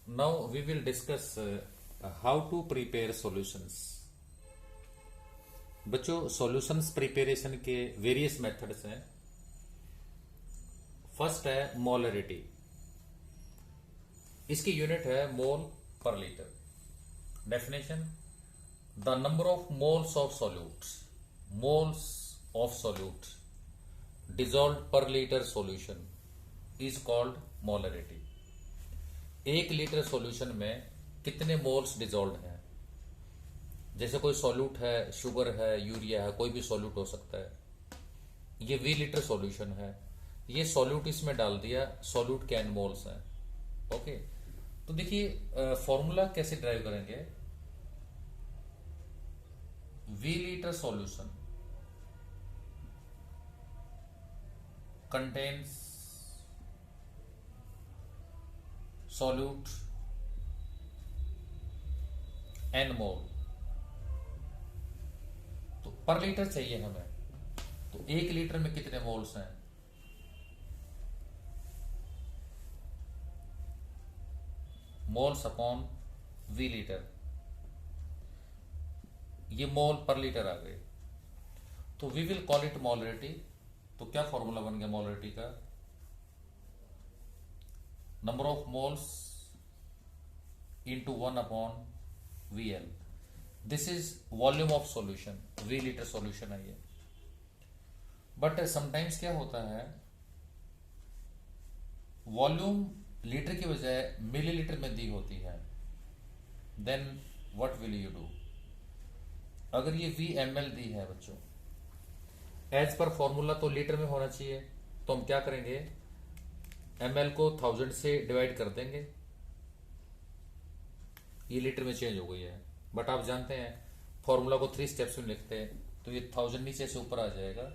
Now we will discuss how to prepare solutions. बच्चों solutions preparation के various methods हैं. First है molarity. इसकी यूनिट है मोल पर litre. Definition: the number of moles of solutes dissolved per liter solution is called molarity. 1 litre solution में कितने moles dissolve हैं. जैसे कोई सॉल्यूट है, शुगर है, यूरिया है, कोई भी सॉल्यूट हो सकता है. ये 20 लीटर सॉल्यूशन है. ये सॉल्यूट इसमें डाल दिया, सॉल्यूट के n मोल्स हैं. ओके, तो देखिए फॉर्मूला कैसे ड्राइव करेंगे. V litre solution contains solute n मोल. तो पर लीटर चाहिए हमें, तो 1 लीटर में कितने मोल्स हैं. Moles upon V litre. ये मोल पर लीटर आ गए, तो we will call it molarity. तो क्या फॉर्मूला बन गया मोलरिटी का. Number of moles into 1 upon VL. This is volume of solution. V litre solution है ये. बट समटाइम्स क्या होता है, वॉल्यूम लीटर की बजाय मिलीलीटर में दी होती है. Then what will you do. अगर ये VML दी है बच्चों, एज पर फॉर्मूला तो लीटर में होना चाहिए, तो हम क्या करेंगे, ml को 1000 से डिवाइड कर देंगे. ये लीटर में चेंज हो गई है. बट आप जानते हैं फॉर्मूला को 3 स्टेप्स में लिखते हैं, तो ये 1000 नीचे से ऊपर आ जाएगा.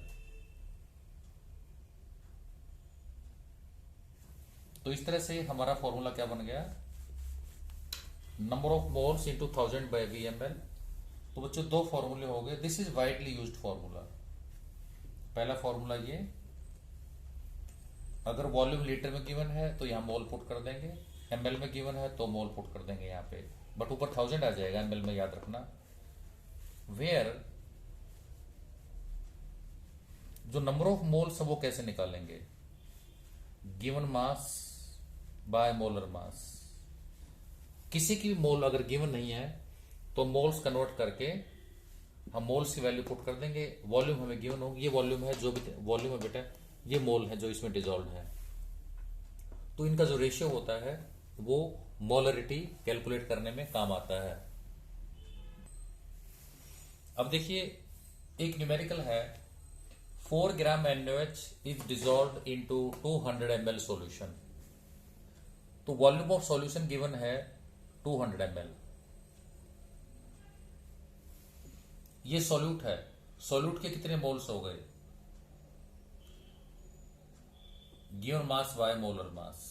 तो इस तरह से हमारा फॉर्मूला क्या बन गया, number of moles into 1000 by VML. तो बच्चों 2 फॉर्मूले हो गए. This is widely used formula. पहला फॉर्मूला ये, अगर वॉल्यूम लीटर में गिवन है तो यहां मोल पुट कर देंगे, ml में गिवन है तो मोल पुट कर देंगे यहां पे. बट ऊपर 1000 आ जाएगा ml में, याद रखना. वेयर जो नंबर ऑफ मोल्स है वो कैसे निकालेंगे, गिवन मास बाय मोलर मास. किसी की मोल अगर गिवन नहीं है तो मोल्स कन्वर्ट करके हम मोल्स की वैल्यू पुट कर देंगे. वॉल्यूम हमें गिवन होगी, ये वॉल्यूम है, जो भी वॉल्यूम है बेटा, ये मोल है जो इसमें डिजोल्व है. तो इनका जो रेशियो होता है वो मोलरिटी कैलकुलेट करने में काम आता है. अब देखिए एक न्यूमेरिकल है, 4 ग्राम NaOH is dissolve into 200 ml solution. तो वॉल्यूम ऑफ सॉल्यूशन गिवन है 200 ml. ये सॉल्यूट है, सॉल्यूट के कितने मोल्स हो गए, given mass by molar mass.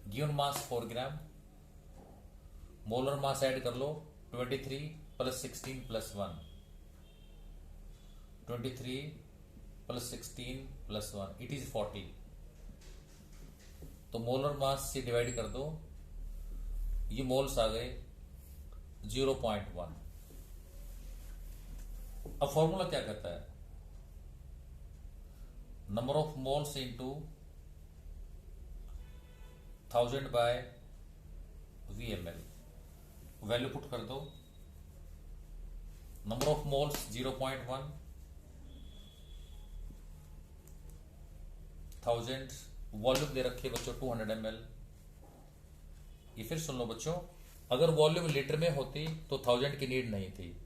Given mass 4 gram, molar mass add कर लो 23 plus 16 plus 1, 23 plus 16 plus 1, it is 40. तो मोलर मास से डिवाइड कर दो, ये मोल्स आ गए 0.1. अब फॉर्मूला क्या कहता है, number of moles into 1000 by VML. Value put कर दो, नंबर ऑफ मोल्स 0.1, 1000, वॉल्यूम दे रखी है बच्चों 200 ml. ये फिर सुन लो बच्चों, अगर वॉल्यूम लीटर में होती तो 1000 की नीड नहीं थी,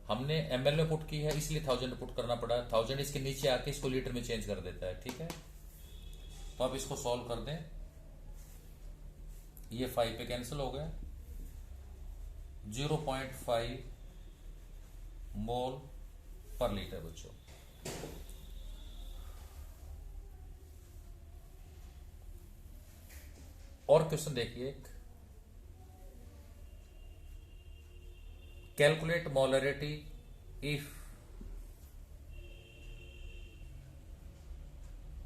हमने ml में पुट की है इसलिए 1000 पुट करना पड़ा. 1000 इसके नीचे आके इसको लीटर में चेंज कर देता है. ठीक है, तो आप इसको सॉल्व कर दें. ये 5 पे कैंसिल हो गया, 0.5 मोल पर लीटर बच्चों. और क्वेश्चन देखिए, calculate molarity if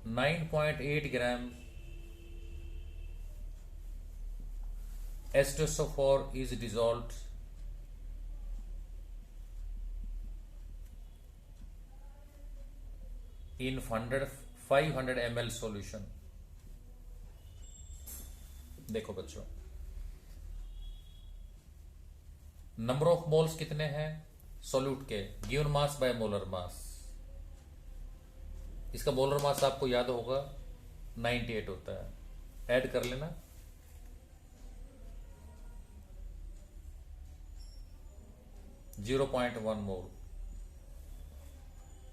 9.8 gram H2SO4 is dissolved in 500 ml solution. देखो बच्चों, नंबर ऑफ मोल्स कितने हैं सॉल्यूट के, गिवन मास बाय मोलर मास। इसका मोलर मास आपको याद होगा 98 होता है, ऐड कर लेना। (0.1 mole.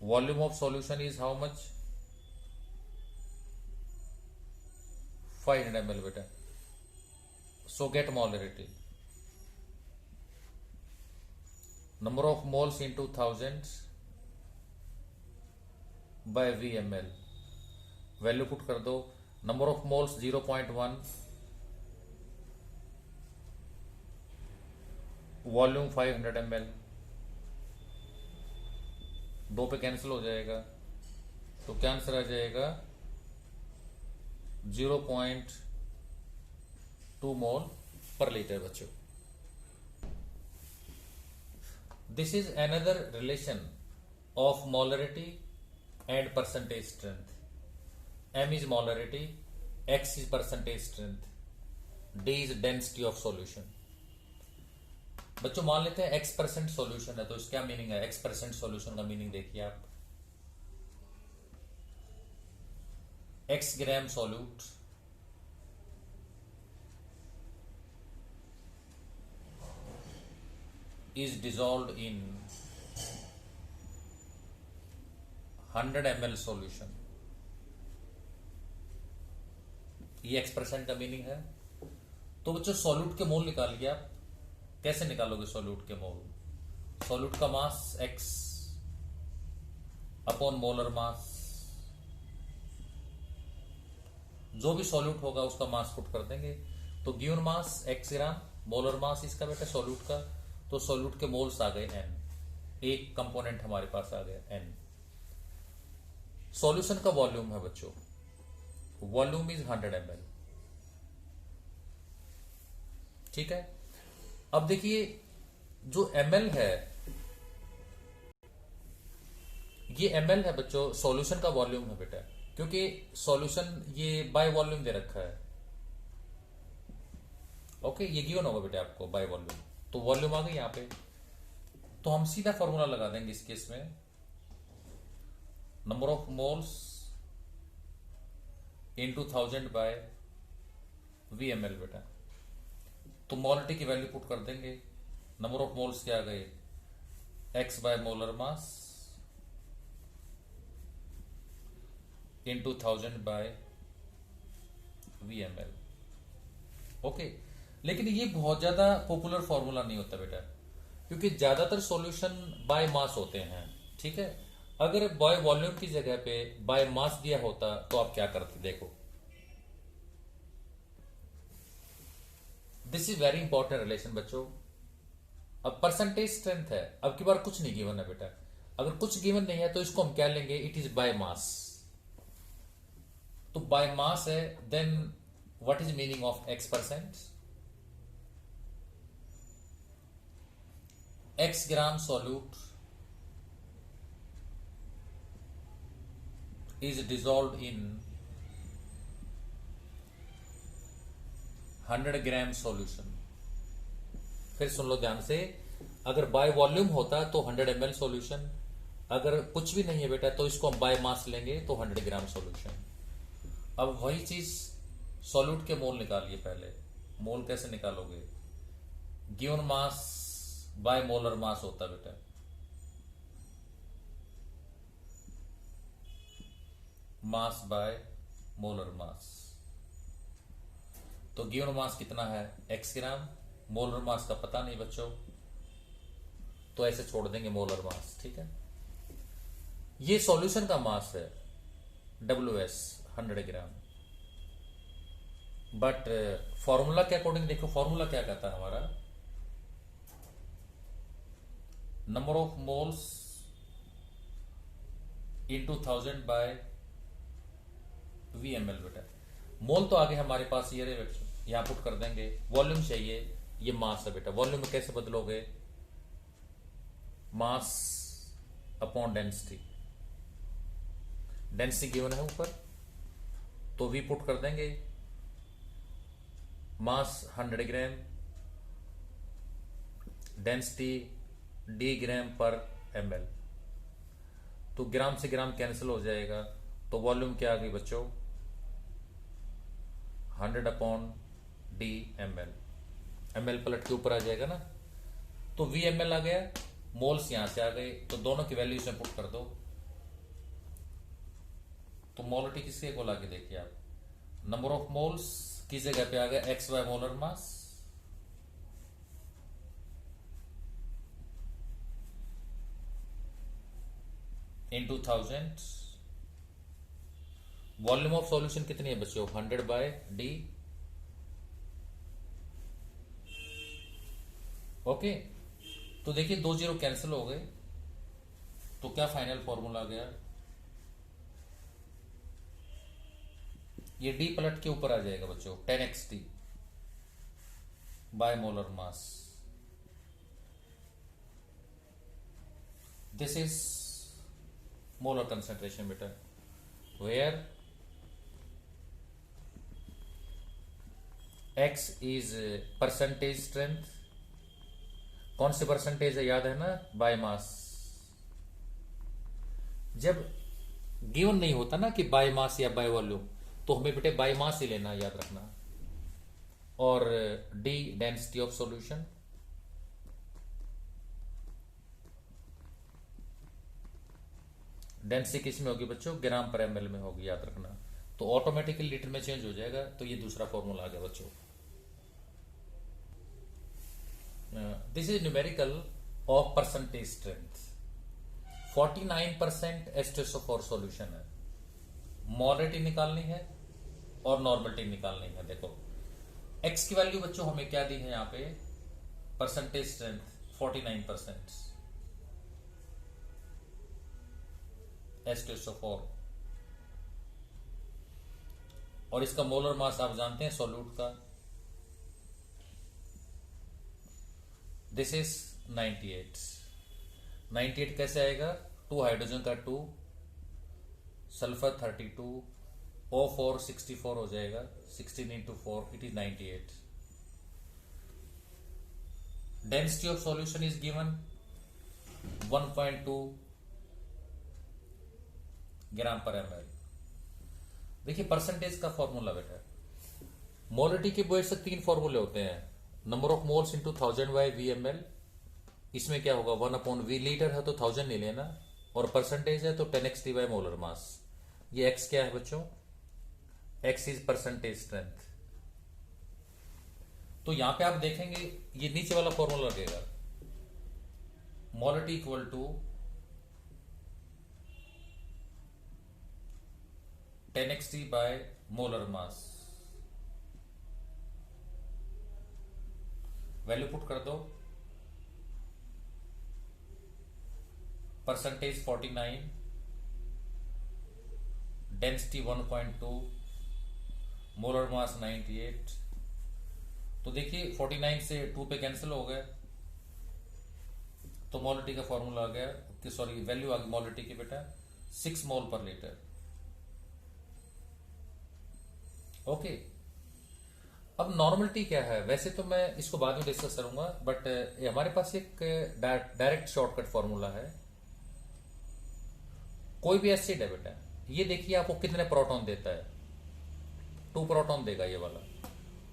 Volume of solution is how much? 500 ml बेटा। So get molarity, number of moles into 1000 by VmL। Value put कर दो, number of moles 0.1, volume 500 ml, 2 पे कैंसिल हो जाएगा, तो क्या आंसर आ जाएगा? 0.2 मोल पर लीटर बच्चों। This is another relation of molarity and percentage strength. M is molarity, X is percentage strength, D is density of solution। बच्चों मान लेते हैं X% सॉल्यूशन है, तो इसका क्या मीनिंग है? X% सॉल्यूशन का मीनिंग देखिए आप, X gram solute is dissolved in 100 ml solution। ये X% का मीनिंग है। तो बच्चों सॉल्यूट के मोल निकालिए आप। कैसे निकालोगे सॉल्यूट के मोल? सॉल्यूट का मास X अपॉन मोलर मास, जो भी सॉल्यूट होगा उसका मास पुट कर देंगे। तो गिवन मास X ग्राम, मोलर मास इसका बेटा सॉल्यूट का, तो सॉल्यूट के मोल्स आ गए N, एक कंपोनेंट हमारे पास आ गया N। सॉल्यूशन का वॉल्यूम है बच्चों, वॉल्यूम इज 100 ml, ठीक है। अब देखिए जो ml है, ये ml है बच्चों, सॉल्यूशन का वॉल्यूम है बेटा, क्योंकि सॉल्यूशन ये बाय वॉल्यूम दे रखा है। ओके, ये गिवन होगा बेटा आपको बाय वॉल्यूम, तो वॉल्यूम आ गई यहां पे। तो हम सीधा फॉर्मूला लगा देंगे इस केस में, number of moles into 1000 by VmL बेटा। तो मोलरिटी की वैल्यू पुट कर देंगे, नंबर ऑफ मोल्स क्या आ गए? X by molar mass into 1000 by VmL। Okay, लेकिन ये बहुत ज्यादा पॉपुलर फॉर्मूला नहीं होता बेटा, क्योंकि ज्यादातर सॉल्यूशन बाय मास होते हैं, ठीक है। अगर बाय वॉल्यूम की जगह पे बाय मास दिया होता तो आप क्या करते? देखो, this is very important relation बच्चों। अब परसेंटेज स्ट्रेंथ है, अब की बार कुछ नहीं गिवन है बेटा। अगर कुछ गिवन नहीं है तो इसको हम क्या लेंगे? It is by mass. तो बाय मास है, then what is meaning of X%? X gram solute is dissolved in 100 gram solution. फिर सुन लो ध्यान से, अगर बाय वॉल्यूम होता तो 100 ml सॉल्यूशन, अगर कुछ भी नहीं है बेटा तो इसको हम बाय मास लेंगे तो 100 ग्राम सॉल्यूशन। अब वही चीज सॉल्यूट के मोल निकालिए पहले। मोल कैसे निकालोगे? गिवन मास बाय मोलर मास होता बेटा, मास बाय मोलर मास। तो गिवन मास कितना है? X ग्राम। मोलर मास का पता नहीं बच्चों, तो ऐसे छोड़ देंगे मोलर मास, ठीक है। ये सॉल्यूशन का मास है WS 100 ग्राम। बट फॉर्मूला के अकॉर्डिंग देखो, फॉर्मूला क्या कहता है हमारा? Number of moles into 1000 by VmL बेटा। मोल तो आगे हमारे पास ये रहे बच्चों, यहां पुट कर देंगे। वॉल्यूम चाहिए, ये मास है बेटा। वॉल्यूम में कैसे बदलोगे? Mass upon density. Density given है ऊपर, तो वी पुट कर देंगे। मास 100 ग्राम, डेंसिटी डी ग्राम पर ml। तो ग्राम से ग्राम कैंसिल हो जाएगा, तो वॉल्यूम क्या आ गई बच्चों? 100 अपॉन डी ml। ml पलट के ऊपर आ जाएगा ना, तो वी ml आ गया, मोल्स यहां से आ गए, तो दोनों की वैल्यू इसमें पुट कर दो। तो मोलरिटी किसके को लाके देखिए आप, नंबर ऑफ मोल्स की जगह पे आ गया X Y molar mass, into 1000। Volume of solution कितनी है बच्चों? 100/d। ओके, तो देखिए 2 जीरो कैंसिल हो गए, तो क्या फाइनल फॉर्मूला आ गया? ये d पलट के ऊपर आ जाएगा बच्चों, 10x by molar mass. This is molar concentration बेटा, where x is percentage strength. कौन से परसेंटेज है याद है ना? By mass. जब गिवन नहीं होता ना कि बाय मास या बाय वॉल्यूम, तो हमें बेटे बाय मास ही लेना, याद रखना। और D density of solution, density किस में होगी बच्चों? ग्राम पर ml में होगी, याद रखना। तो ऑटोमेटिकली लीटर में चेंज हो जाएगा, तो ये दूसरा फॉर्मूला आ गया बच्चों। This is numerical of percentage strength. 49% H2SO4 solution है, मोलरिटी निकालनी है और नॉर्मलिटी निकालनी है। देखो x की वैल्यू बच्चों हमें क्या दी है यहाँ पे? परसेंटेज स्ट्रेंथ 49% H2SO4, और इसका मोलर मास आप जानते हैं सॉल्यूट का, दिस इज 98 कैसे आएगा? 2 हाइड्रोजन का 2, सल्फर 32, O4 64 हो जाएगा, 16 into 4 it is 98। Density of solution is given 1.2 ग्राम पर ml। देखिए परसेंटेज का फॉर्मूला बेटा, मोलरिटी के बेस से 3 फॉर्मूले होते हैं, number of moles into 1000/v/ml। इसमें क्या होगा? 1/v। लीटर है तो 1000 ले लेना, और परसेंटेज है तो 10x/t मोलर मास। ये x क्या है बच्चों? x is percentage strength. तो यहां पे आप देखेंगे ये नीचे वाला फॉर्मूला लगेगा, molarity equal to 10x/t molar mass. Value put कर दो, परसेंटेज 49, डेंसिटी 1.2, मोलर मास 98। तो देखिए 49 से 2 पे कैंसिल हो गए, तो मोलरिटी का फॉर्मूला आ गया, सॉरी वैल्यू आ गई मोलरिटी की बेटा 6 मोल पर लीटर। ओके, अब नॉर्मलिटी क्या है? वैसे तो मैं इसको बाद में डिस्कस करूंगा, बट हमारे पास एक डायरेक्ट शॉर्टकट फॉर्मूला है। कोई भी एसिड है बेटा, ये देखिए आपको कितने प्रोटॉन देता है? 2 प्रोटॉन देगा ये वाला,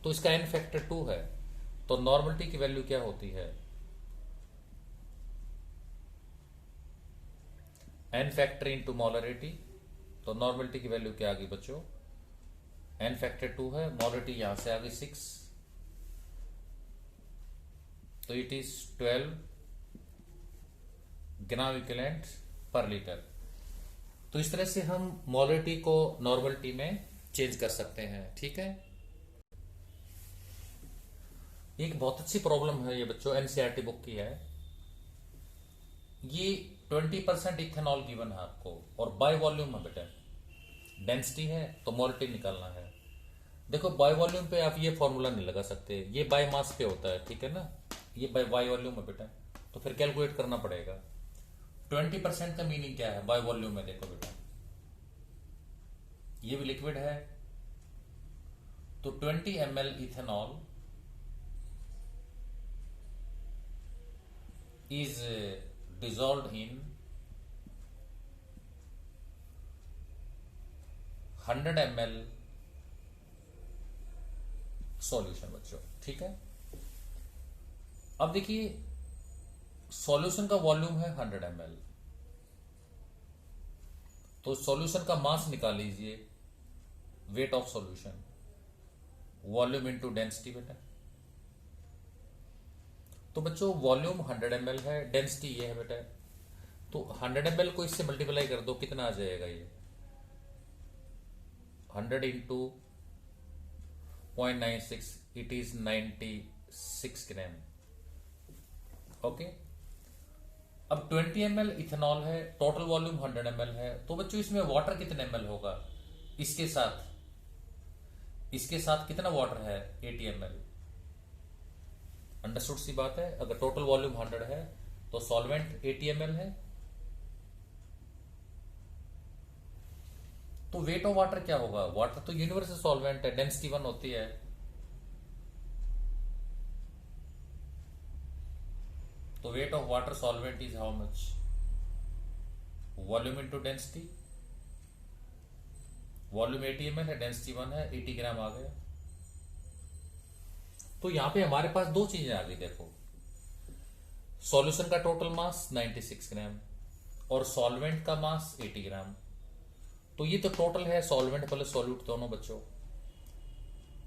तो इसका n फैक्टर 2 है। तो नॉर्मलिटी की वैल्यू क्या होती है? n factor into molarity. तो नॉर्मलिटी की वैल्यू क्या आ गई बच्चों? n फैक्टर 2 है, मोलरिटी यहां से आ गई 6, तो इट इज 12 ग्राम इक्विवेलेंट पर लीटर। तो इस तरह से हम मोलरिटी को नॉर्मलिटी में चेंज कर सकते हैं, ठीक है। एक बहुत अच्छी प्रॉब्लम है ये बच्चों, एनसीईआरटी बुक की है। ये 20% इथेनॉल गिवन है आपको, और बाय वॉल्यूम है बेटा, डेंसिटी है तो मोलरिटी निकालना है। देखो बाय वॉल्यूम पे आप ये फॉर्मूला नहीं लगा सकते, ये बाय मास पे होता है, ठीक है ना, ये बाय वॉल्यूम है बेटा, तो फिर कैलकुलेट करना पड़ेगा। 20% का मीनिंग क्या है बाय वॉल्यूम में? देखो बेटा ये भी लिक्विड है, तो 20 ml ethanol is dissolved in 100 ml solution बच्चों, ठीक है। अब देखिए सॉल्यूशन का वॉल्यूम है 100 ml, तो सॉल्यूशन का मास निकाल लीजिए, weight of solution, volume into density बेटा। तो बच्चों वॉल्यूम 100 ml है, डेंसिटी ये है बेटा, तो 100 ml को इससे मल्टीप्लाई कर दो, कितना आ जाएगा ये 100 into 0.96, it is 96 gram. Okay, अब 20 ml इथेनॉल है, टोटल वॉल्यूम 100 ml है, तो बच्चों इसमें वाटर कितने ml होगा? इसके साथ कितना वाटर है? 80 ml। अंडरस्टूड सी बात है, अगर टोटल वॉल्यूम 100 है तो सॉल्वेंट 80 ml है, तो वेट ऑफ वाटर क्या होगा? वाटर तो यूनिवर्सल सॉल्वेंट है, डेंसिटी 1 होती है, तो weight of water solvent is how much? Volume into density, volume 80 ml है, डेंसिटी 1 है, 80 ग्राम आ गया। तो यहां पे हमारे पास दो चीजें आ गई, देखो सॉल्यूशन का टोटल मास 96 ग्राम और सॉल्वेंट का मास 80 ग्राम, तो ये तो टोटल है सॉल्वेंट प्लस सॉल्यूट दोनों बच्चों।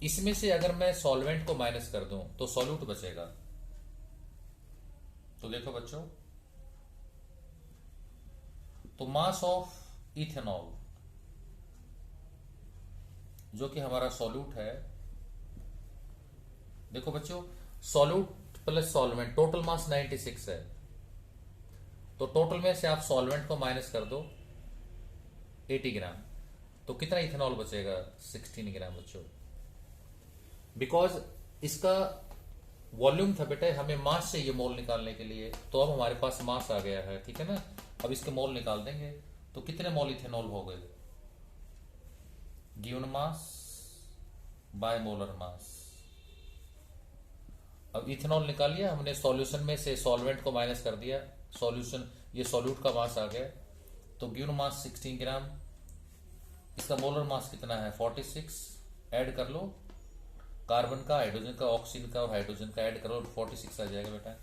इसमें से अगर मैं सॉल्वेंट को माइनस कर दूं तो सॉल्यूट बचेगा, तो देखो बच्चों, तो मास ऑफ इथेनॉल जो कि हमारा सॉल्यूट है, देखो बच्चों solute plus solvent total mass 96 है, तो टोटल में से आप सॉल्वेंट को माइनस कर दो 80 ग्राम, तो कितना इथेनॉल बचेगा? 16 ग्राम बच्चों। बिकॉज इसका वॉल्यूम था बेटा, हमें मास चाहिए मोल निकालने के लिए, तो अब हमारे पास मास आ गया है, ठीक है ना। अब इसके मोल निकाल देंगे, तो कितने मोल इथेनॉल हो गए? गिवन मास बाय मोलर मास। अब इथेनॉल निकाल लिया हमने, सॉल्यूशन में से सॉल्वेंट को माइनस कर दिया, सॉल्यूशन ये सॉल्यूट का मास आ गया, तो गिवन मास 16 ग्राम, इसका मोलर मास कितना है? 46, ऐड कर लो कार्बन का, हाइड्रोजन का, ऑक्सीजन का और हाइड्रोजन का ऐड करो, 46 आ जाएगा बेटा।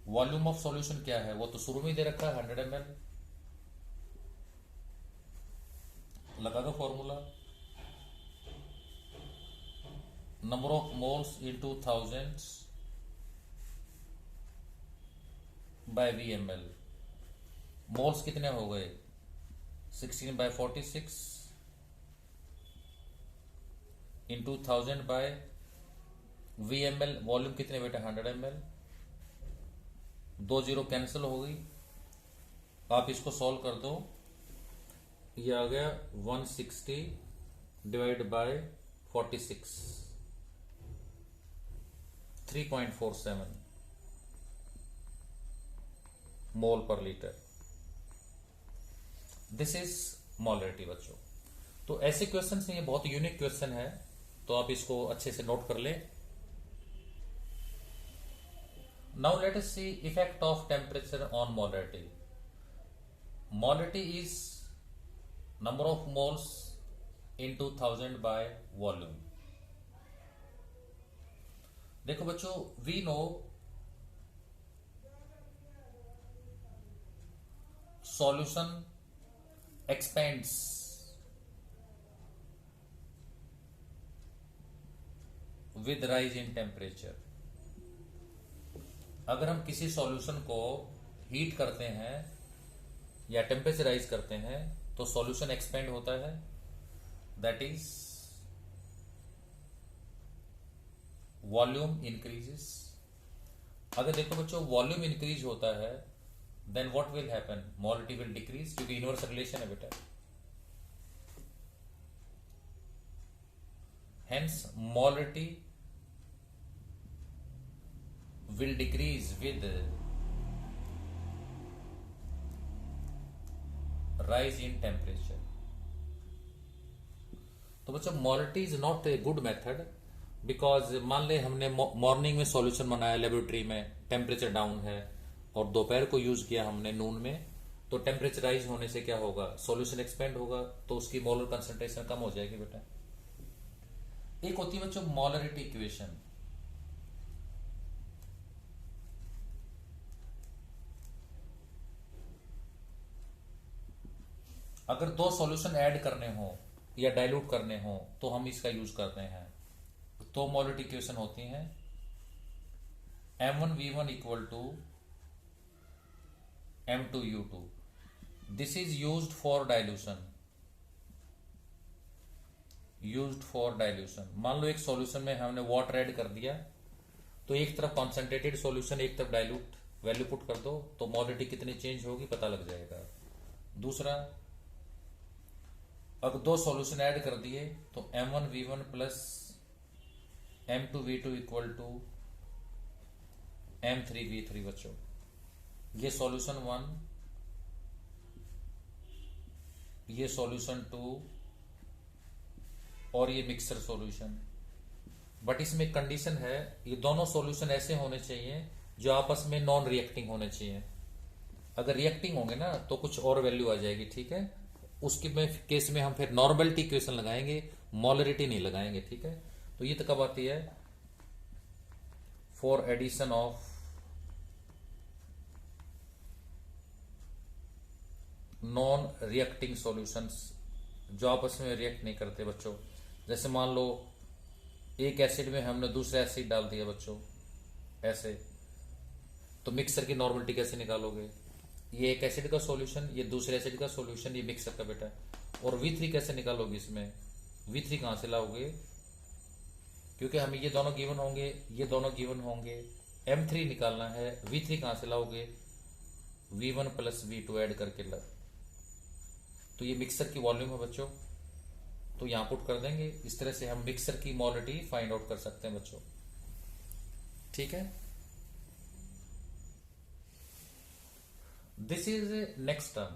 वॉल्यूम ऑफ सॉल्यूशन क्या है? वो तो शुरू में ही दे रखा है 100 ml, लगा दो formula, number of moles into thousands by VmL। Moles कितने हो गए? 16/46 इंटू 1000 बाय VmL। वॉल्यूम कितने बेटा? 100 ml। 2 जीरो कैंसिल हो गई, आप इसको सॉल्व कर दो, ये आ गया 160 डिवाइड बाय 46, 3.47 मोल पर लीटर। दिस इज मोलरिटी बच्चों। तो ऐसे क्वेश्चन हैं, ये बहुत यूनिक क्वेश्चन है, तो आप इसको अच्छे से नोट कर लें। Now let us see effect of temperature on molarity. Molarity is number of moles into 1000 by volume. देखो बच्चों, we know solution expands with rise in temperature. अगर हम किसी सॉल्यूशन को हीट करते हैं या टेम्परेचराइज करते हैं तो सॉल्यूशन एक्सपेंड होता है, दैट इज वॉल्यूम इंक्रीजेस। अगर देखो बच्चों वॉल्यूम इंक्रीज होता है then what will happen? Molarity will decrease, क्योंकि इनवर्स रिलेशन है बेटा। hence molarity will decrease with rise in temperature. तो बच्चों molarity is not a good method, because मान ले हमने मॉर्निंग में सॉल्यूशन बनाया लेबोरेटरी में, टेम्परेचर डाउन है, और दोपहर को यूज किया हमने नून में, तो टेम्परेचराइज होने से क्या होगा, सॉल्यूशन एक्सपेंड होगा, तो उसकी मोलर कंसंट्रेशन कम हो जाएगी बेटा। एक होती है बच्चों मोलरिटी इक्वेशन। अगर दो सॉल्यूशन ऐड करने हो या डाइल्यूट करने हो तो हम इसका यूज करते हैं। तो मोलरिटी इक्वेशन होती है M1V1 equal to M2U2। This is used for dilution. मान लो एक सॉल्यूशन में हमने वाटर ऐड कर दिया, तो एक तरफ कॉन्सेंट्रेटेड सॉल्यूशन, एक तरफ डाइल्यूट, वैल्यू पुट कर दो तो मोलरिटी कितनी चेंज होगी पता लग जाएगा। दूसरा, अगर दो सॉल्यूशन ऐड कर दिए तो M1V1 plus M2V2 equal to M3V3 बच्चों। ये सॉल्यूशन 1, ये सॉल्यूशन 2 और ये मिक्सर सॉल्यूशन। बट इसमें एक कंडीशन है, ये दोनों सॉल्यूशन ऐसे होने चाहिए जो आपस में नॉन रिएक्टिंग होने चाहिए। अगर रिएक्टिंग होंगे ना तो कुछ और वैल्यू आ जाएगी, ठीक है। उसके में केस में हम फिर नॉर्मलिटी इक्वेशन लगाएंगे, मोलरिटी नहीं लगाएंगे, ठीक है। तो ये तो कब आती है, for addition of non reacting solutions, जो आपस में रिएक्ट नहीं करते बच्चों। जैसे मान लो एक एसिड में हमने दूसरा एसिड डाल दिया बच्चों, ऐसे, तो मिक्सर की नॉर्मलिटी कैसे निकालोगे। ये एक एसिड का सॉल्यूशन, ये दूसरे एसिड का सॉल्यूशन, ये मिक्सर का बेटा। और V3 कैसे निकालोगे इसमें, V3 कहां से लाओगे, क्योंकि हमें ये दोनों गिवन होंगे, ये दोनों गिवन होंगे। M3 निकालना है, V3 कहां से लाओगे, V1 प्लस V2 ऐड करके ला। तो ये मिक्सर की वॉल्यूम है बच्चों, तो यहां पुट कर देंगे। इस तरह से हम मिक्सर की मोलरिटी फाइंड आउट कर सकते हैं बच्चों, ठीक है। This is next term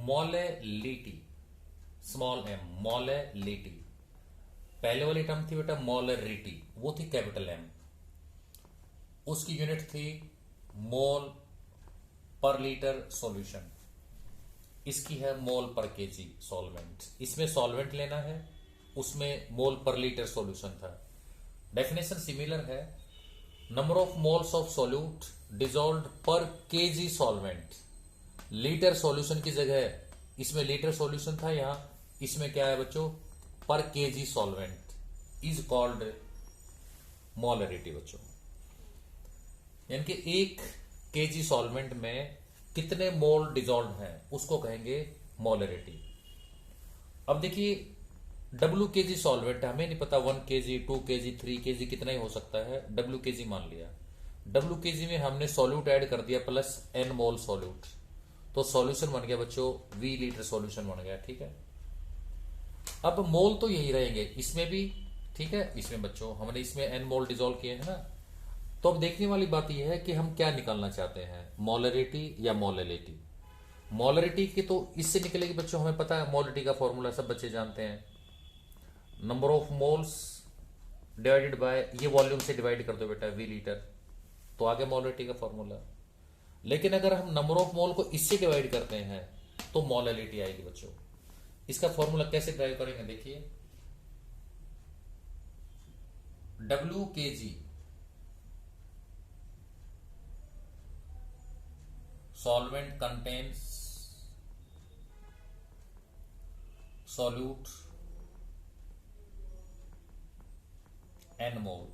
molality, small m, molality. पहले वाली टर्म थी बेटा मोलरिटी, वो थी कैपिटल M, उसकी यूनिट थी मोल पर लीटर सॉल्यूशन। इसकी है मोल पर केजी सॉल्वेंट। इसमें सॉल्वेंट लेना है, उसमें मोल पर लीटर सॉल्यूशन था। डेफिनेशन सिमिलर है, number of moles of solute dissolved पर केजी सॉल्वेंट। लीटर सॉल्यूशन की जगह इसमें लीटर सॉल्यूशन था, यहां इसमें क्या है बच्चों, पर KG solvent is called molarity बच्चों। यानी कि एक केजी सॉल्वेंट में कितने मोल डिजॉल्व हैं उसको कहेंगे मोलरिटी। अब देखिए WKG सॉल्वेंट, हमें नहीं पता 1 kg 2 kg 3 kg कितना ही हो सकता है, WKG मान लिया। WKG में हमने सॉल्यूट ऐड कर दिया प्लस N मोल सॉल्यूट, तो सॉल्यूशन बन गया बच्चों V लीटर सॉल्यूशन बन गया, ठीक है। अब मोल तो यही रहेंगे इसमें भी, ठीक है। इसमें बच्चों हमने इसमें N मोल डिजोल्व किए हैं ना, तो अब देखने वाली बात यह है कि हम क्या निकालना चाहते हैं, मोलरिटी या मोलेलिटी। मोलरिटी की तो इससे निकलेगी बच्चों, हमें पता है मोलरिटी का फॉर्मूला सब बच्चे जानते हैं, number of moles divided by, ये वॉल्यूम से डिवाइड कर दो बेटा V लीटर, तो आगे मोलरिटी का फॉर्मूला। लेकिन अगर हम नंबर ऑफ मोल को इससे डिवाइड करते हैं तो मोलेलिटी आएगी बच्चों। इसका फॉर्मूला कैसे ड्राइव करेंगे, देखिए WKG solvent contains solute N मोल।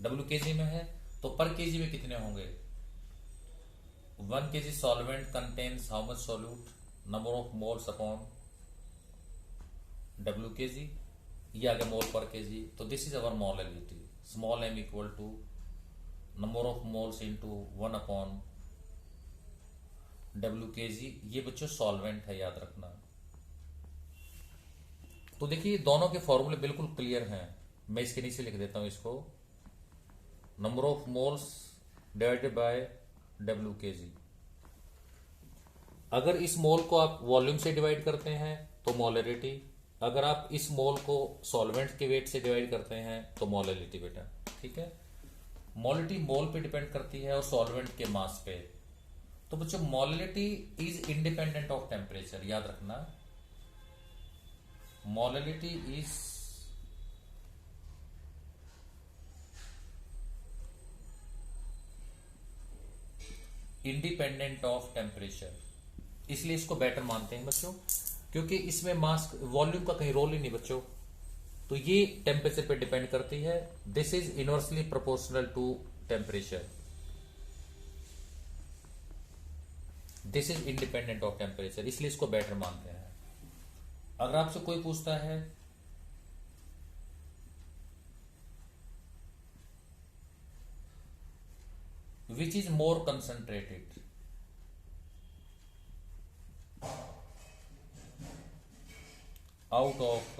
WKG में है तो पर केजी में कितने होंगे, 1 kg solvent contains how much solute, number of moles upon WKG, ये आ गया मोल पर केजी। तो this is our molality, small m equal to number of moles into 1 upon WKG। ये बच्चों सॉल्वेंट है, याद रखना। तो देखिए दोनों के फॉर्मूले बिल्कुल क्लियर हैं, मैं इसके नीचे लिख देता हूं इसको, number of moles divided by W के जी। अगर इस मोल को आप वॉल्यूम से डिवाइड करते हैं तो मोलरिटी, अगर आप इस मोल को सॉल्वेंट के वेट से डिवाइड करते हैं तो मोलरिटी बेटा। ठीक है, मोलरिटी मोल पे डिपेंड करती है और सॉल्वेंट के मास पे। तो बच्चों molarity is independent of temperature, याद रखना, molarity is independent of temperature, इसलिए इसको बेटर मानते हैं बच्चों, क्योंकि इसमें मास वॉल्यूम का कहीं रोल ही नहीं बच्चों। तो ये टेम्परेचर पे डिपेंड करती है। This is inversely proportional to temperature, this is independent of temperature, इसलिए इसको बेटर मानते हैं। अगर आपसे कोई पूछता है which is more concentrated, out of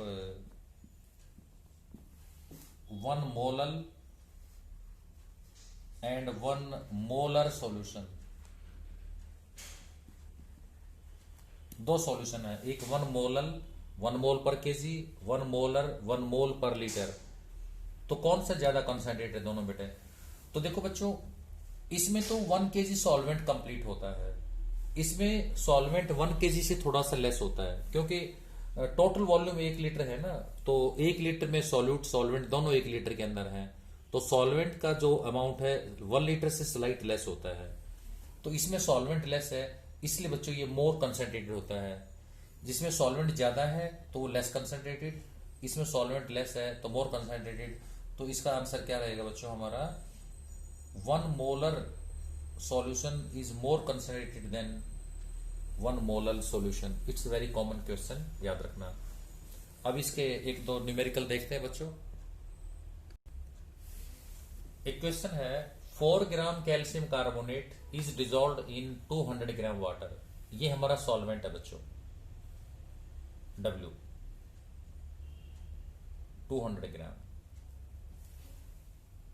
1 molal and 1 molar solution, दो सॉल्यूशन है, एक 1 मोलल 1 मोल पर केजी, 1 मोलर 1 मोल पर लीटर, तो कौन सा ज्यादा कंसंट्रेट है दोनों बेटे? तो देखो बच्चों, इसमें तो 1 केजी सॉल्वेंट कंप्लीट होता है, इसमें सॉल्वेंट 1 केजी से थोड़ा सा लेस होता है, क्योंकि टोटल वॉल्यूम 1 लीटर है ना, तो 1 लीटर में सॉल्यूट सॉल्वेंट दोनों 1 लीटर के अंदर हैं, तो सॉल्वेंट का जो अमाउंट है 1 लीटर से स्लाइट लेस होता है। तो इसमें सॉल्वेंट लेस है, इसलिए बच्चों ये मोर कंसंट्रेटेड होता है। जिसमें सॉल्वेंट ज्यादा है तो वो लेस कंसंट्रेटेड, इसमें सॉल्वेंट लेस है तो मोर कंसंट्रेटेड। तो इसका आंसर क्या रहेगा बच्चों हमारा, 1 molar solution is more concentrated than 1 molar solution. It's very common question, याद रखना। अब इसके एक दो न्यूमेरिकल देखते हैं बच्चों। एक क्वेश्चन है 4 ग्राम calcium carbonate is dissolved in 200 gram water. ये हमारा सॉल्वेंट है बच्चों, W 200 ग्राम।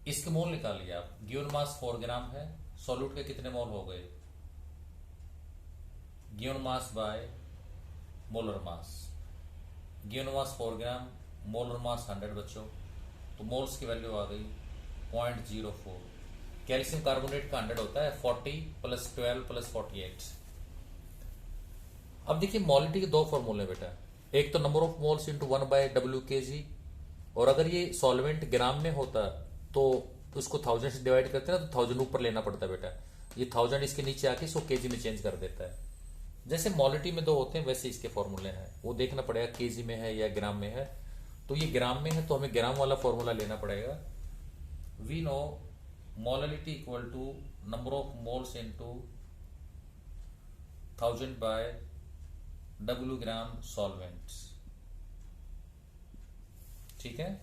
इसके मोल निकालिए आप, गिवन मास 4 ग्राम है, सॉल्यूट के कितने मोल हो गए, given mass by molar mass, given mass 4 gram, molar mass 100 बच्चों, तो मोल्स की वैल्यू आ गई 0.04। कैल्शियम कार्बोनेट का 100 होता है, 40 + 12 + 48। अब देखिए मोलिटी के दो फॉर्मूले बेटा, एक तो number of moles into 1/W kg, और अगर ये सॉल्वेंट ग्राम में होता तो उसको 1000 से डिवाइड करते ना, तो 1000 ऊपर लेना पड़ता बेटा, ये 1000 इसके नीचे आके इसको केजी में चेंज कर देता है। जैसे मोलिटी में 2 होते हैं वैसे इसके फॉर्मूले हैं, वो देखना पड़ेगा केजी में है या ग्राम में है। तो ये ग्राम में है तो हमें ग्राम वाला फॉर्मूला लेना पड़ेगा। We know molality equal to number of moles into 1000/W gram solvents. ठीक है,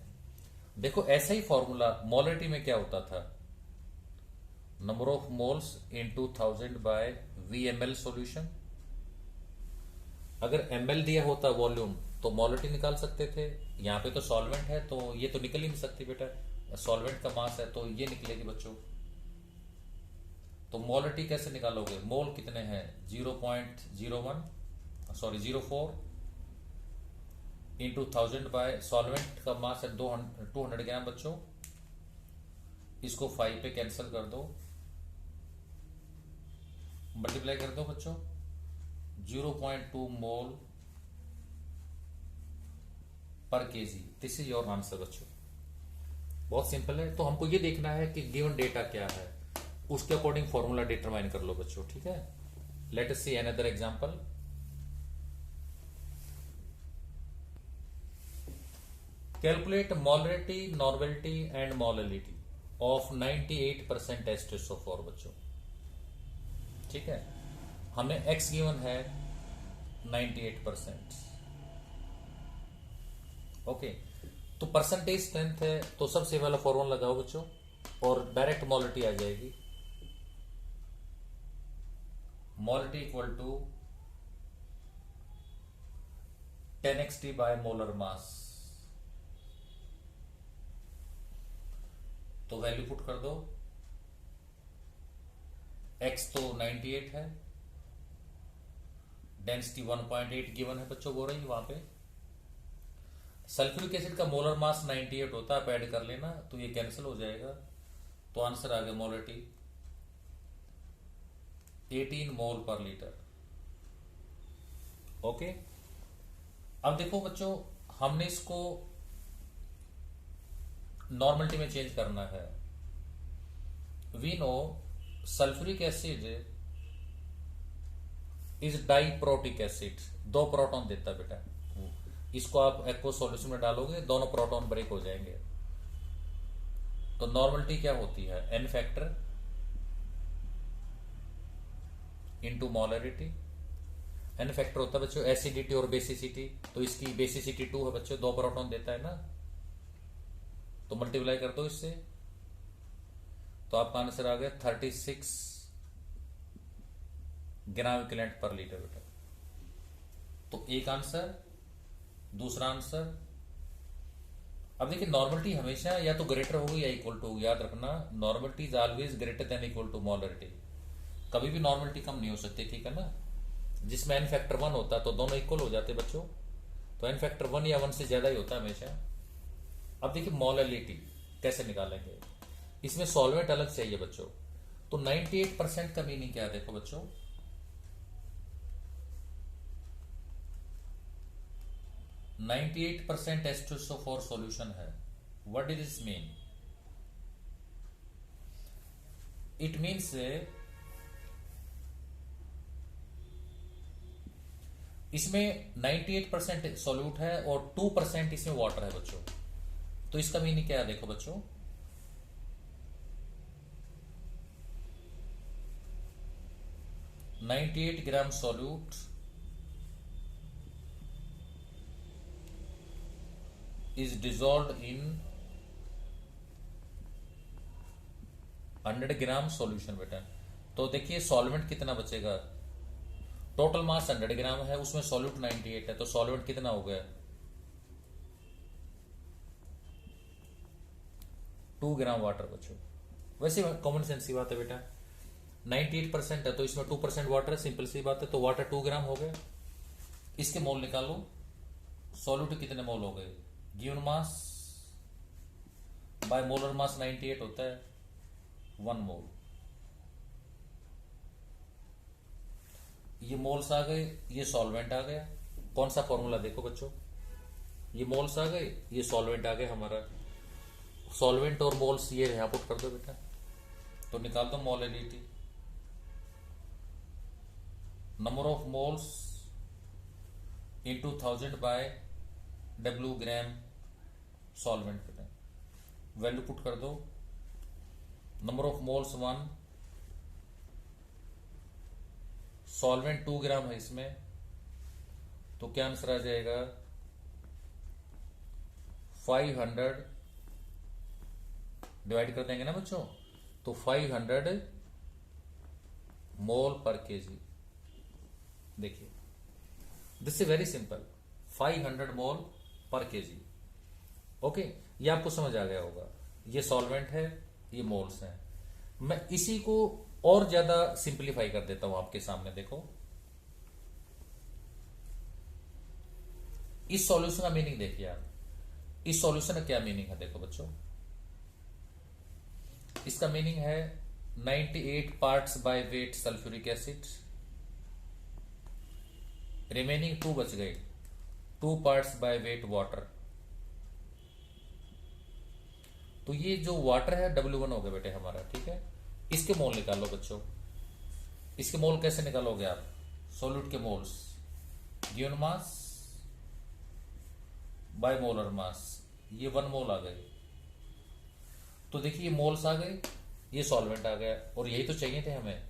देखो ऐसा ही फॉर्मूला मोलिटी में क्या होता था, number of moles into 1000/VmL solution. अगर ml दिया होता वॉल्यूम तो मोलिटी निकाल सकते थे, यहां पे तो सॉल्वेंट है तो ये तो निकल ही नहीं सकती बेटा, सॉल्वेंट का मास है तो ये निकलेगी बच्चों। तो मोलिटी कैसे निकालोगे, मोल कितने हैं 0.04 इंटू 1000 बाय सॉल्वेंट का मास है 200 ग्राम बच्चों, इसको 5 पे कैंसिल कर दो, मल्टीप्लाई कर दो बच्चों, 0.2 मोल पर KG. This is your answer बच्चों, बहुत सिंपल है। तो हमको ये देखना है कि गिवन डेटा क्या है, उसके अकॉर्डिंग फॉर्मूला डिटरमाइन कर लो बच्चों। ठीक है, let us see another example. Calculate molarity, normality and molality of 98% H2SO4 बच्चों। ठीक है, हमें x गिवन है 98%। ओके, तो परसेंटेज स्ट्रेंथ है तो सबसे पहला फॉर्मूला लगाओ बच्चों और डायरेक्ट मोलिटी आ जाएगी, molality equal to 10xt by molar mass. तो वैल्यू पुट कर दो, x तो 98 है, डेंसिटी 1.8 गिवन है बच्चों, बोल रही वहां पे। सल्फ्यूरिक एसिड का मोलर मास 98 होता है, आप ऐड कर लेना तो ये कैंसिल हो जाएगा। तो आंसर आ गया मोलरिटी 18 मोल पर लीटर। ओके, अब देखो बच्चों, हमने इसको नॉर्मलिटी में चेंज करना है। We know sulphuric acid is diprotic acid, 2 proton देता है बेटा। इसको आप एक्वा सॉल्यूशन में डालोगे, दोनों प्रोटॉन ब्रेक हो जाएंगे। तो नॉर्मलिटी क्या होती है, N factor into molarity. N factor होता है बच्चों एसिडिटी और बेसिसिटी, तो इसकी बेसिसिटी 2 है बच्चों, 2 प्रोटॉन देता है ना, तो मल्टीप्लाई कर दो इससे, तो आपका आंसर आ गया 36 ग्राम इक्विवेलेंट पर लीटर बेटा। तो एक आंसर, दूसरा आंसर। अब देखिए नॉर्मलिटी हमेशा या तो ग्रेटर होगी या इक्वल टू होगी, याद रखना normality is always greater than equal to molarity, कभी भी नॉर्मलिटी कम नहीं हो सकती, ठीक है ना। जिसमें एन फैक्टर 1 होता है तो दोनों इक्वल हो जाते बच्चों, तो एन फैक्टर 1 या 1 से ज्यादा ही होता है हमेशा। अब देखिए मोलरिटी कैसे निकालेंगे, इसमें सॉल्वेंट अलग चाहिए बच्चों। तो 98% का मीनिंग क्या है देखो बच्चों, 98% H2SO4 सॉल्यूशन है। What does this mean? It means इसमें 98% सॉल्यूट है और 2% इसमें वाटर है बच्चों। तो इसका मीनिंग क्या है देखो बच्चों, $98 gram solute is dissolved in 100 gram solution बेटा। तो देखिए सॉल्वेंट कितना बचेगा, टोटल मास 100 ग्राम है, उसमें सॉल्यूट 98 है, तो सॉल्वेंट कितना हो गया 2 ग्राम वाटर बच्चों। वैसे कॉमन सेंस की बात है बेटा, 98% है तो इसमें 2% वाटर है, सिंपल सी बात है, तो वाटर 2 ग्राम हो गया। इसके मोल निकालो, सॉल्यूट कितने मोल हो गए, गिवन मास बाय मोलर मास 98 होता है 1 मोल। ये मोल्स आ गए, ये सॉल्वेंट आ गया। कौन सा फॉर्मूला देखो बच्चों, ये मोल्स आ गए, ये सॉल्वेंट आ गया हमारा। सॉल्वेंट और मोल्स ये यहां पुट कर दो बेटा, तो निकाल दो molarity, number of moles into 1000 by W gram solvent बेटा। वैल्यू पुट कर दो, number of moles 1, solvent 2 gram है इसमें, तो क्या आंसर आ जाएगा 500 डिवाइड कर देंगे ना बच्चों, तो 500 मोल पर केजी। देखिए दिस इज वेरी सिंपल, 500 मोल पर केजी। ओके, ये आपको समझ आ गया होगा। ये सॉल्वेंट है, ये मोल्स हैं। मैं इसी को और ज्यादा सिंपलीफाई कर देता हूं आपके सामने। देखो इस सॉल्यूशन का मीनिंग देखिए आप, इस सॉल्यूशन का क्या मीनिंग है देखो बच्चों, इसका मीनिंग है 98 parts by weight sulphuric acid, remaining 2 बच गए, 2 पार्ट्स बाय वेट वाटर। तो ये जो वाटर है W1 हो गया बेटे हमारा, ठीक है। इसके मोल निकालो बच्चों, इसके मोल कैसे निकालोगे आप, सॉल्यूट के moles given mass by molar मास, ये 1 मोल आ गए। तो देखिए ये मोल्स आ गए, ये सॉल्वेंट आ गया, और यही तो चाहिए थे हमें।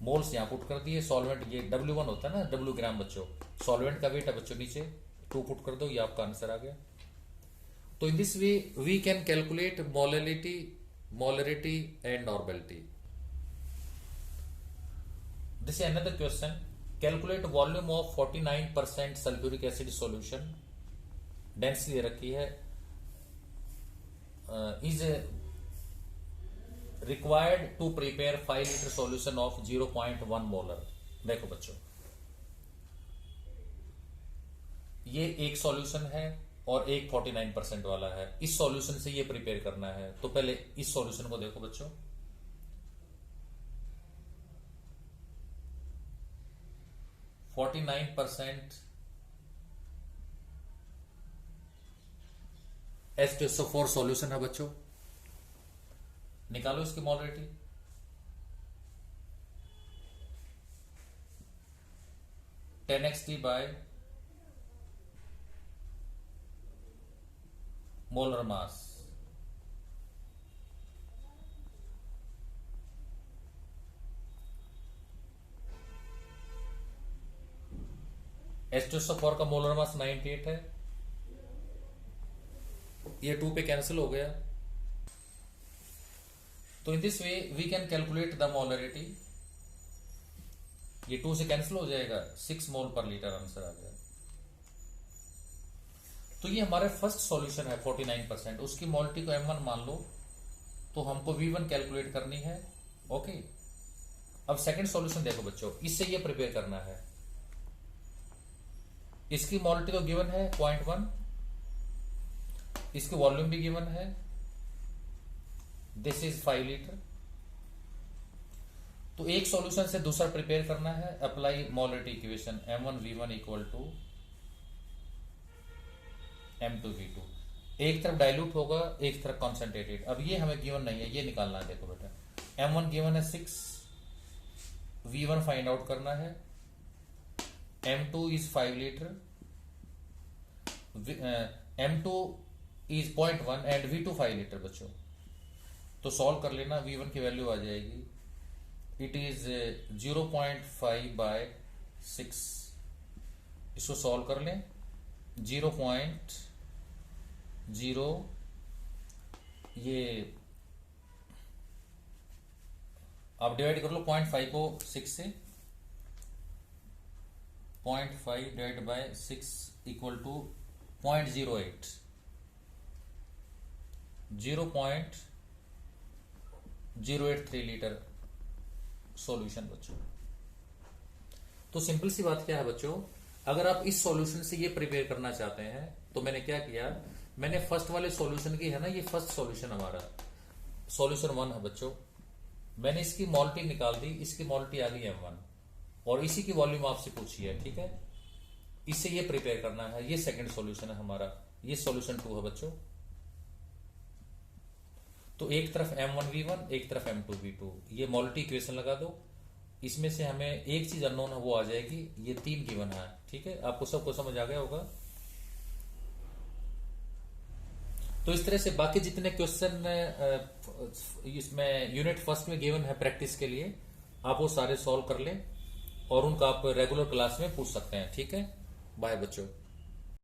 मोल्स यहां पुट कर दिए, सॉल्वेंट ये W1 होता है ना, W ग्राम बच्चों, सॉल्वेंट का वेट है बच्चों नीचे 2 पुट कर दो, ये आपका आंसर आ गया। तो in this way we can calculate molarity and normality. This is another question, calculate volume of 49% sulphuric acid solution, density रखी है, is required to prepare 5 litre solution of 0.1 molar. देखो बच्चों, ये एक सॉल्यूशन है और एक 49% वाला है। इस सॉल्यूशन से ये प्रिपेयर करना है, तो पहले इस सॉल्यूशन को देखो बच्चों। %49 H2SO4 सॉल्यूशन है बच्चों। निकालो इसकी molarity. (10xt by molar mass. H2SO4 का मोलर मास 98 है। ये 2 पे कैंसिल हो गया। तो in this way we can calculate the molarity. ये 2 से कैंसिल हो जाएगा, 6 मोल पर लीटर आंसर आ गया। तो ये हमारे फर्स्ट सॉल्यूशन है 49%, उसकी मोलरिटी को M1 मान लो, तो हमको V1 कैलकुलेट करनी है। ओके, अब सेकंड सॉल्यूशन देखो बच्चों, इससे ये प्रिपेयर करना है। इसकी मोलरिटी तो गिवन है 0.1, इसकी वॉल्यूम भी गिवन है, दिस इज 5 लीटर। तो एक सॉल्यूशन से दूसरा प्रिपेयर करना है। Apply molarity equation M1V1 equal to M2V2। एक तरफ डाइल्यूट होगा, एक तरफ कॉन्सेंट्रेटेड। अब ये हमें गिवन नहीं है, ये निकालना है। देखो बेटा, M1 गिवन है 6, V1 फाइंड आउट करना है, M2 is 5 litre, M2 is 0.1 and V2 5 litre बच्चों। तो सॉल्व कर लेना, V1 की वैल्यू आ जाएगी, इट इज 0.5 by 6। इसको सॉल्व कर लें, 0.0, ये आप डिवाइड कर लो 0.5 को 6 से, 0.5 divide by 6 equal to 0.08, 0.083 litre solution बच्चों। तो सिंपल सी बात क्या है बच्चों, अगर आप इस सॉल्यूशन से ये प्रिपेयर करना चाहते हैं, तो मैंने क्या किया, मैंने फर्स्ट वाले सॉल्यूशन की है ना, ये फर्स्ट सॉल्यूशन हमारा सॉल्यूशन 1 है बच्चों। मैंने इसकी मोलरिटी निकाल दी, इसकी मोलरिटी आ गई M1, और इसी की वॉल्यूम आपसे पूछी है, ठीक है। इससे ये प्रिपेयर करना है, ये सेकंड सॉल्यूशन है हमारा, ये सॉल्यूशन 2 है बच्चों। तो एक तरफ M1V1, एक तरफ M2V2, ये मोलरिटी इक्वेशन लगा दो। इसमें से हमें एक चीज अननोन है, वो आ जाएगी, ये 3 गिवन है, ठीक है। आपको सबको समझ आ गया होगा। तो इस तरह से बाकी जितने क्वेश्चन इसमें यूनिट फर्स्ट में गिवन है प्रैक्टिस के लिए, आप वो सारे सॉल्व कर लें और उनका आप रेगुलर क्लास में पूछ सकते हैं, ठीक है। बाय बच्चों।